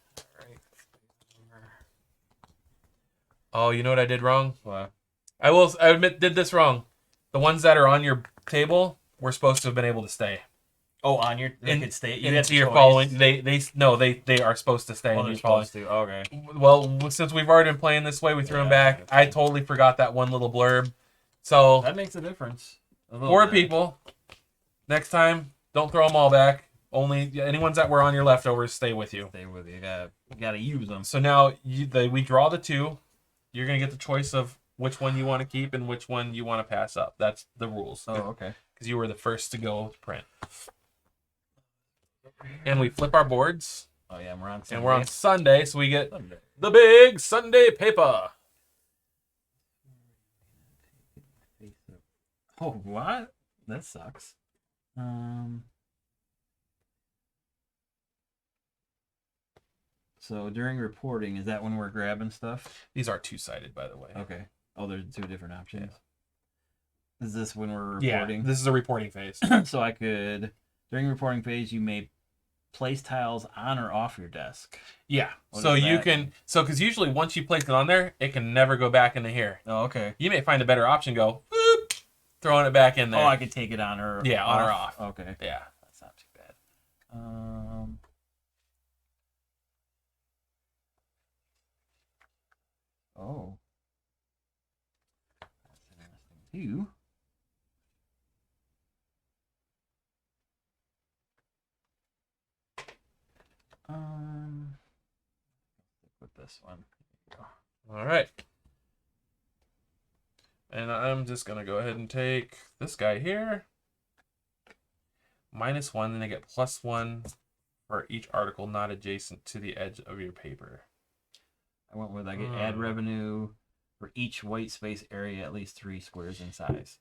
[SPEAKER 2] Oh, you know what I did wrong?
[SPEAKER 3] What?
[SPEAKER 2] I admit did this wrong. The ones that are on your table were supposed to have been able to stay.
[SPEAKER 3] Oh, on your they could stay. You had
[SPEAKER 2] Into
[SPEAKER 3] the
[SPEAKER 2] your
[SPEAKER 3] choice.
[SPEAKER 2] following. They are supposed to stay
[SPEAKER 3] Oh,
[SPEAKER 2] in
[SPEAKER 3] they're
[SPEAKER 2] your following.
[SPEAKER 3] supposed to. Okay.
[SPEAKER 2] Well, since we've already been playing this way, we threw them back.
[SPEAKER 3] okay.
[SPEAKER 2] I totally forgot that one little blurb. So
[SPEAKER 3] That makes a difference. A little
[SPEAKER 2] 4
[SPEAKER 3] bit.
[SPEAKER 2] people. Next time, don't throw them all back. Only any ones that were on your leftovers stay with you.
[SPEAKER 3] Stay with you. You gotta use them.
[SPEAKER 2] So now we draw the 2. You're gonna get the choice of which one you want to keep and which one you want to pass up. That's the rules.
[SPEAKER 3] Oh, okay.
[SPEAKER 2] Because you were the first to go to print. And we flip our boards.
[SPEAKER 3] Oh yeah, we're on. Sunday.
[SPEAKER 2] And we're on Sunday, so we get
[SPEAKER 3] Sunday.
[SPEAKER 2] the big Sunday paper.
[SPEAKER 3] Oh, what? That sucks. So during reporting, is that when we're grabbing stuff?
[SPEAKER 2] These are 2-sided, by the way.
[SPEAKER 3] Okay. Oh, there's 2 different options. Is this when we're
[SPEAKER 2] Yeah,
[SPEAKER 3] reporting?
[SPEAKER 2] this is a reporting phase.
[SPEAKER 3] So I could, during reporting phase, you may place tiles on or off your desk.
[SPEAKER 2] Yeah.
[SPEAKER 3] What
[SPEAKER 2] So
[SPEAKER 3] is
[SPEAKER 2] you
[SPEAKER 3] that?
[SPEAKER 2] can, because usually once you place it on there, it can never go back into here.
[SPEAKER 3] Oh, okay.
[SPEAKER 2] You may find a better option, go, boop, throwing it back in there.
[SPEAKER 3] Oh, I could take it on or
[SPEAKER 2] Yeah, on or off.
[SPEAKER 3] Okay.
[SPEAKER 2] Yeah.
[SPEAKER 3] That's not too bad. Oh. That's interesting too. Stick with this one. Here you go.
[SPEAKER 2] All right. And I'm just going to go ahead and take this guy here. -1, then I get +1 for each article not adjacent to the edge of your paper.
[SPEAKER 3] I went with I get ad revenue for each white space area at least 3 squares in size.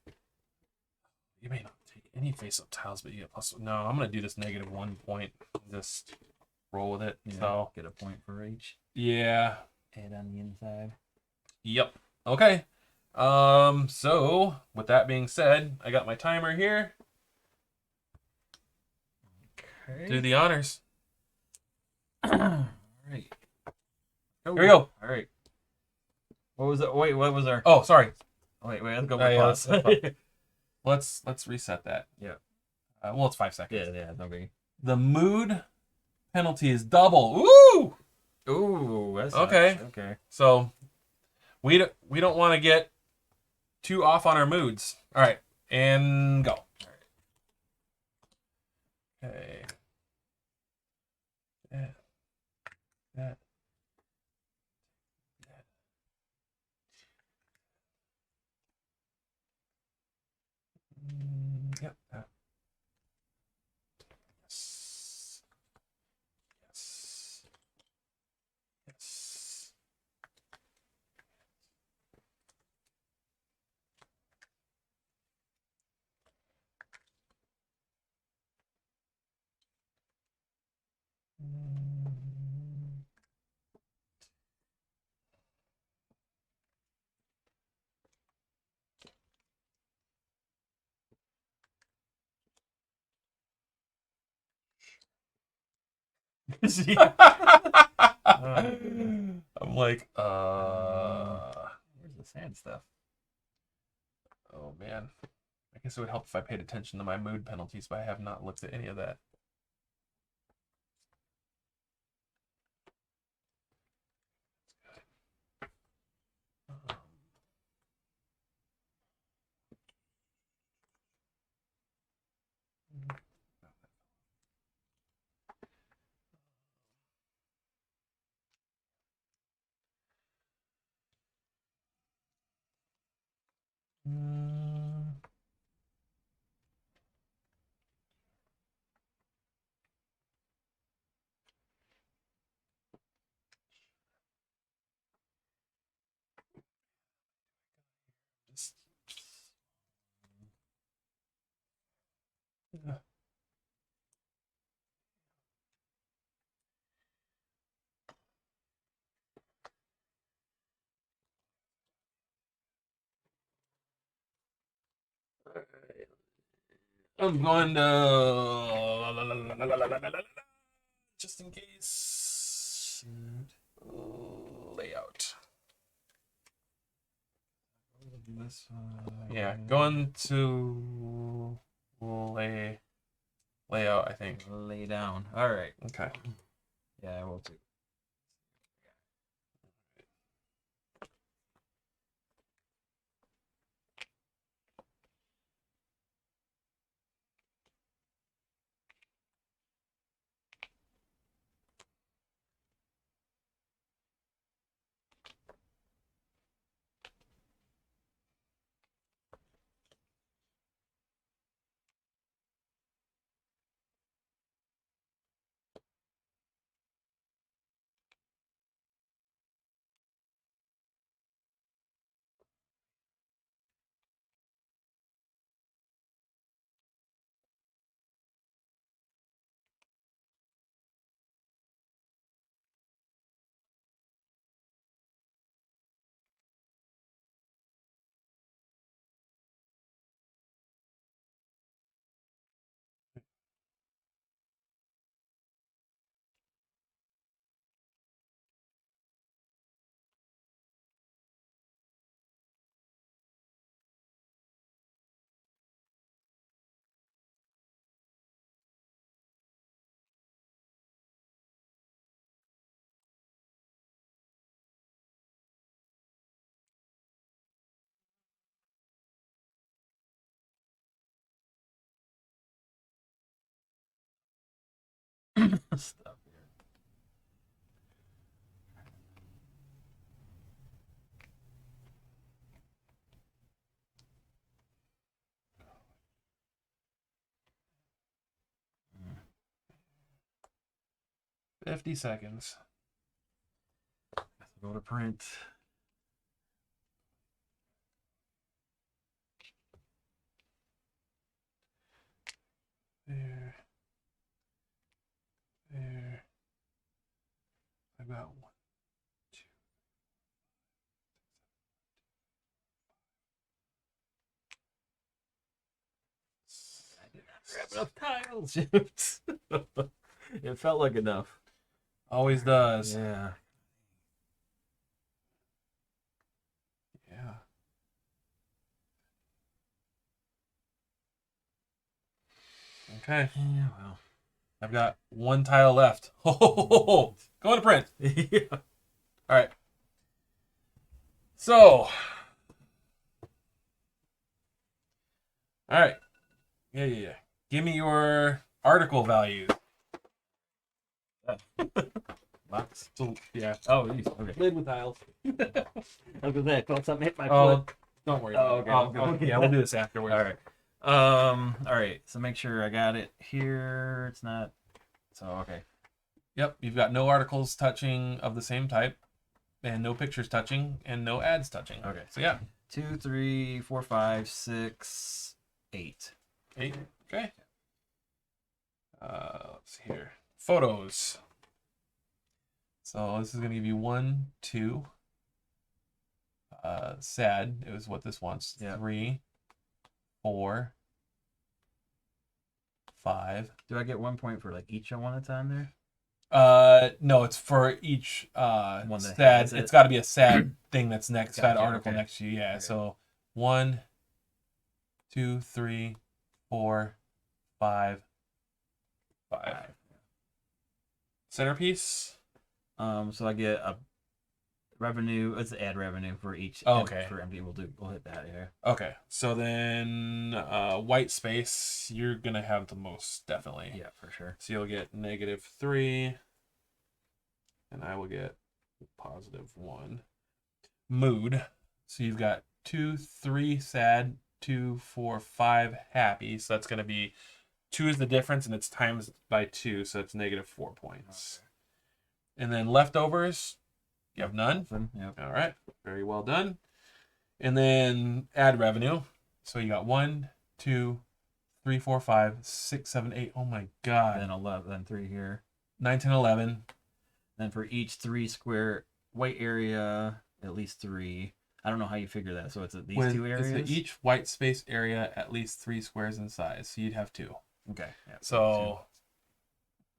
[SPEAKER 2] You may not take any face-up tiles, but you get +1. No, I'm going to do this -1 point. Just roll with it.
[SPEAKER 3] Yeah,
[SPEAKER 2] So,
[SPEAKER 3] get a point for each.
[SPEAKER 2] yeah.
[SPEAKER 3] Head on the inside.
[SPEAKER 2] Yep. Okay. So with that being said, I got my timer here.
[SPEAKER 3] Okay.
[SPEAKER 2] Do the honors.
[SPEAKER 3] All right.
[SPEAKER 2] Here we go.
[SPEAKER 3] All right. What was it? Wait, what was our?
[SPEAKER 2] Oh, sorry.
[SPEAKER 3] Wait, let's go.
[SPEAKER 2] Yeah,
[SPEAKER 3] Pause.
[SPEAKER 2] Let's reset that.
[SPEAKER 3] Yeah.
[SPEAKER 2] Well, it's 5 seconds.
[SPEAKER 3] Yeah, no biggie.
[SPEAKER 2] The mood penalty is double. Ooh.
[SPEAKER 3] Ooh, that's
[SPEAKER 2] Okay.
[SPEAKER 3] Okay.
[SPEAKER 2] So we don't want to get too off on our moods. All right, and go. Okay. That. That. Yep. That. Yes. Yes. Yes.
[SPEAKER 1] Yeah.
[SPEAKER 2] I'm like,
[SPEAKER 1] Where's the sad stuff?
[SPEAKER 2] oh man. I guess it would help if I paid attention to my mood penalties, but I have not looked at any of that. Mm. Just, I'm going to just in case layout.
[SPEAKER 1] This
[SPEAKER 2] Yeah, going to layout, I think.
[SPEAKER 1] lay down. All right.
[SPEAKER 2] Okay.
[SPEAKER 1] Yeah, I will too. Stop here. Mm.
[SPEAKER 2] 50 seconds.
[SPEAKER 1] Go to print.
[SPEAKER 2] There. There. I got one, two.
[SPEAKER 1] I did not grab enough tiles. Shoot. It felt like enough.
[SPEAKER 2] Always does.
[SPEAKER 1] Yeah.
[SPEAKER 2] Yeah. Okay.
[SPEAKER 1] Yeah, well.
[SPEAKER 2] I've got one tile left. Go to print.
[SPEAKER 1] Yeah.
[SPEAKER 2] All right. So. All right. Yeah. Give me your article value.
[SPEAKER 1] Box.
[SPEAKER 2] So, yeah.
[SPEAKER 1] Oh, geez. Okay.
[SPEAKER 2] Lid with tiles.
[SPEAKER 1] I was gonna say I felt something hit my
[SPEAKER 2] Oh,
[SPEAKER 1] foot.
[SPEAKER 2] don't worry.
[SPEAKER 1] Oh,
[SPEAKER 2] about
[SPEAKER 1] okay.
[SPEAKER 2] it.
[SPEAKER 1] Okay.
[SPEAKER 2] Yeah, we'll do this afterwards.
[SPEAKER 1] All right. All right. So make sure I got it here. It's not. So okay.
[SPEAKER 2] Yep. You've got no articles touching of the same type, and no pictures touching, and no ads touching.
[SPEAKER 1] Okay.
[SPEAKER 2] So yeah.
[SPEAKER 1] 2, 3, 4, 5, 6, 8.
[SPEAKER 2] 8. Okay. Let's see here. Photos. So this is going to give you 1, 2. Sad. It was what this wants.
[SPEAKER 1] Yeah.
[SPEAKER 2] 3, 4, 5.
[SPEAKER 1] Do I get 1 point for like each one that's on there?
[SPEAKER 2] No, it's for each
[SPEAKER 1] One that
[SPEAKER 2] sad.
[SPEAKER 1] has it.
[SPEAKER 2] It's got to be a sad thing that's next. Sad
[SPEAKER 1] Gotcha,
[SPEAKER 2] article
[SPEAKER 1] okay.
[SPEAKER 2] next to you. Yeah.
[SPEAKER 1] Okay.
[SPEAKER 2] So 1, 2, 3, 4, 5, 5. Centerpiece.
[SPEAKER 1] So I get a revenue. It's ad revenue for each.
[SPEAKER 2] Oh, okay.
[SPEAKER 1] For empty, we'll hit that here.
[SPEAKER 2] Okay. So then white space, you're gonna have the most definitely.
[SPEAKER 1] Yeah, for sure.
[SPEAKER 2] So you'll get -3, and I will get +1. Mood. So you've got 2, 3 sad, 2, 4, 5 happy. So that's gonna be 2 is the difference, and it's times by 2, so it's -4 points.
[SPEAKER 1] Okay.
[SPEAKER 2] And then leftovers, you have none.
[SPEAKER 1] Yep.
[SPEAKER 2] All right, very well done. And then add revenue. So you got 1, 2, 3, 4, 5, 6, 7, 8. Oh my god.
[SPEAKER 1] Then 11, then 3 here.
[SPEAKER 2] 9, 10, 11.
[SPEAKER 1] Then for each 3 square white area, at least 3. I don't know how you figure that. So it's at these
[SPEAKER 2] With,
[SPEAKER 1] 2 areas.
[SPEAKER 2] it's each white space area at least 3 squares in size. So you'd have 2.
[SPEAKER 1] Okay. Yeah,
[SPEAKER 2] So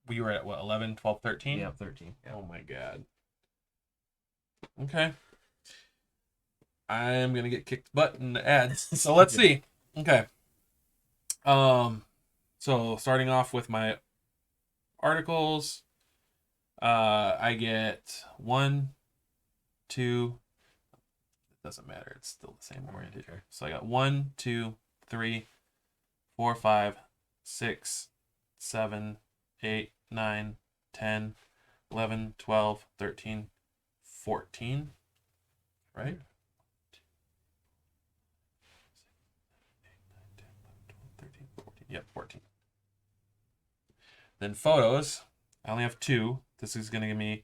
[SPEAKER 2] we were at what, 11, 12, 13?
[SPEAKER 1] Yeah, 13. Yeah.
[SPEAKER 2] Oh my god. Okay. I'm going to get kicked butt in the ads. So let's see. Okay. So starting off with my articles, I get 1, 2. It doesn't matter. It's still the same oriented.
[SPEAKER 1] Okay.
[SPEAKER 2] So I got 1, 2, 3, 4, 5, 6, 7, 8, 9, 10, 11, 12, 13, 14. Right? 13, 14. Yep, 14. Then photos, I only have 2. This is going to give me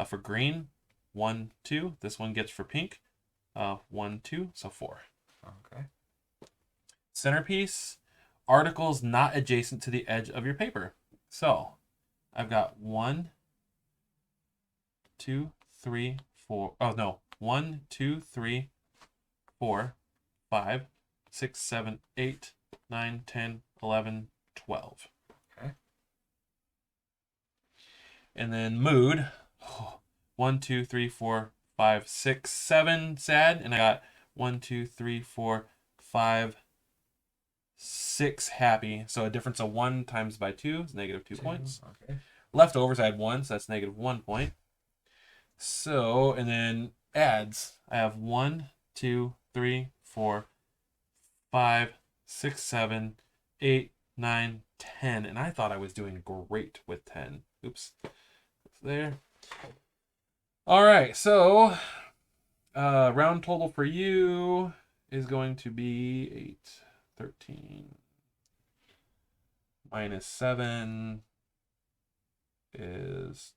[SPEAKER 2] for green 1, 2. This one gets for pink 1, 2, so 4.
[SPEAKER 1] Okay.
[SPEAKER 2] Centerpiece, articles not adjacent to the edge of your paper. So I've got 1, 2, 3, 4. Oh no, 1, 2, 3, 4, 5, 6, 7, 8, 9, 10, 11, 12.
[SPEAKER 1] Okay.
[SPEAKER 2] And then mood, 1, 2, 3, 4, 5, 6, 7 sad, and I got 1, 2, 3, 4, 5, 6 happy. So a difference of 1 times by 2 is -2 points.
[SPEAKER 1] Okay.
[SPEAKER 2] Leftovers, I had 1, so that's -1 point. So, and then adds, I have 1, 2, 3, 4, 5, 6, 7, 8, 9, 10. And I thought I was doing great with 10. Oops. It's there. All right, so round total for you is going to be 8, 13 minus 7 is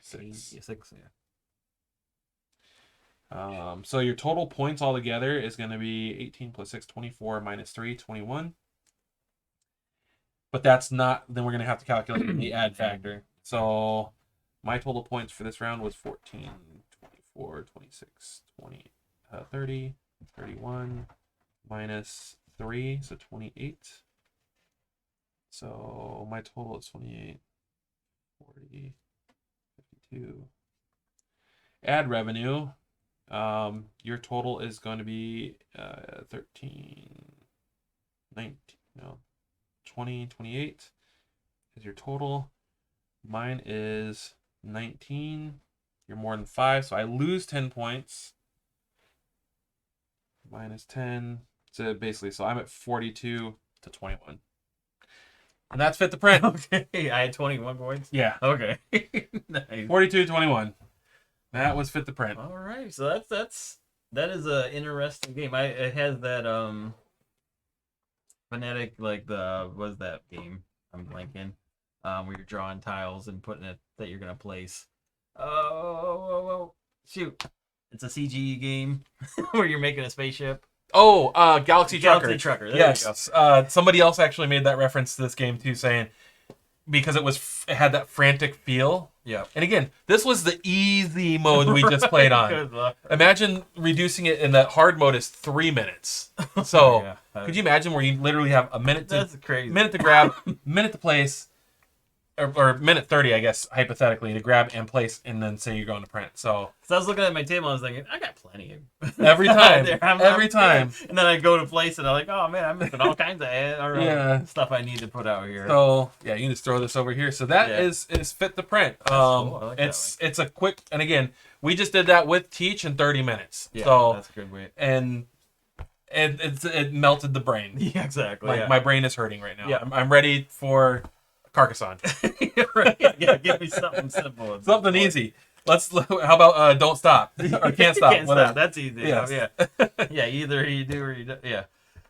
[SPEAKER 2] 6.
[SPEAKER 1] 6, yeah.
[SPEAKER 2] So your total points altogether is going to be 18 plus 6, 24 minus 3, 21. But that's not, then we're going to have to calculate the add factor. So my total points for this round was 14, 24, 26, 20, 30, 31, minus 3, so 28. So my total is 28, 40, 52. Add revenue. Your total is going to be 13, 19, no, 20, 28 is your total. Mine is 19. You're more than 5, so I lose 10 points. Minus 10. So basically, so I'm at 42 to 21. And that's fit the print.
[SPEAKER 1] Okay. I had 21 points.
[SPEAKER 2] Yeah.
[SPEAKER 1] Okay. Nice.
[SPEAKER 2] 42 to 21. That was fit the print.
[SPEAKER 1] All right. So that is a interesting game. It has that phonetic, like what's that game? I'm blanking. Where you're drawing tiles and putting it that you're gonna place. Oh, shoot! It's a CG game where you're making a spaceship.
[SPEAKER 2] Oh, Galaxy Trucker.
[SPEAKER 1] Galaxy Trucker. There
[SPEAKER 2] Yes. Somebody else actually made that reference to this game too, saying because it had that frantic feel.
[SPEAKER 1] Yeah.
[SPEAKER 2] And again, this was the easy mode we just played on.
[SPEAKER 1] Good luck.
[SPEAKER 2] Imagine reducing it in that hard mode is 3 minutes. So
[SPEAKER 1] Yeah.
[SPEAKER 2] could you imagine where you literally have a minute to
[SPEAKER 1] That's crazy.
[SPEAKER 2] grab, minute to place, or minute 30, I guess, hypothetically, to grab and place, and then say you're going to print. So
[SPEAKER 1] I was looking at my table, I was thinking, I got plenty of
[SPEAKER 2] every time,
[SPEAKER 1] I'm
[SPEAKER 2] every time.
[SPEAKER 1] good. And then I go to place, and I'm like, oh man, I'm missing all kinds of stuff I need to put out here.
[SPEAKER 2] So yeah, you can just throw this over here. So that is fit to print.
[SPEAKER 1] Cool. I like
[SPEAKER 2] It's a quick, and again, we just did that with Teach in 30 minutes.
[SPEAKER 1] Yeah,
[SPEAKER 2] so
[SPEAKER 1] that's a good way.
[SPEAKER 2] And it melted the brain.
[SPEAKER 1] Yeah, exactly.
[SPEAKER 2] Like my brain is hurting right now.
[SPEAKER 1] Yeah.
[SPEAKER 2] I'm ready for Carcassonne.
[SPEAKER 1] Right. Yeah, give me something simple.
[SPEAKER 2] Something easy. How about Don't Stop or Can't Stop?
[SPEAKER 1] Can't
[SPEAKER 2] whatever.
[SPEAKER 1] stop. That's easy.
[SPEAKER 2] Yes.
[SPEAKER 1] Yeah. Yeah. Either you do or you don't. Yeah.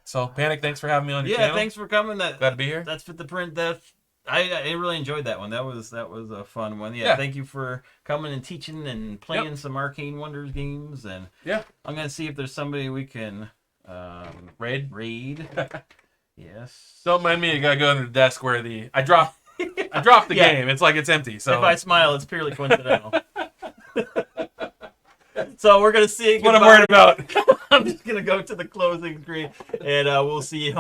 [SPEAKER 2] So Panic, thanks for having me on your
[SPEAKER 1] Yeah.
[SPEAKER 2] channel.
[SPEAKER 1] Thanks for coming.
[SPEAKER 2] Glad to be here.
[SPEAKER 1] That's Fit the Print. I really enjoyed that one. That was a fun one. Yeah. Thank you for coming and teaching and playing some Arcane Wonders games. And I'm gonna see if there's somebody we can raid. Yes.
[SPEAKER 2] Don't mind me. I gotta go under the desk where I dropped the game. It's like it's empty. So
[SPEAKER 1] if I smile, it's purely coincidental. So we're gonna see.
[SPEAKER 2] What I'm worried about.
[SPEAKER 1] I'm just gonna go to the closing screen, and we'll see you.